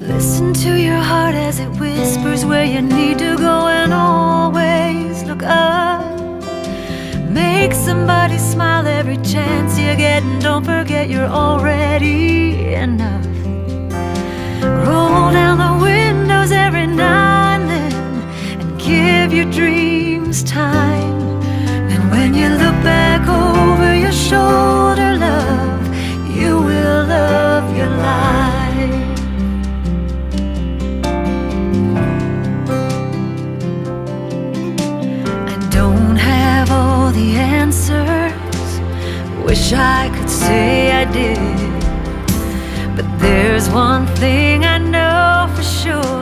Listen to your heart as it whispers where you need to go, and always look up. Make somebody smile every chance you get, and don't forget you're already enough. Roll down the windows every now and then, and give your dreams time. And when you look back over your shoulder, love, you will love your life. All the answers, wish I could say I did, but there's one thing I know for sure.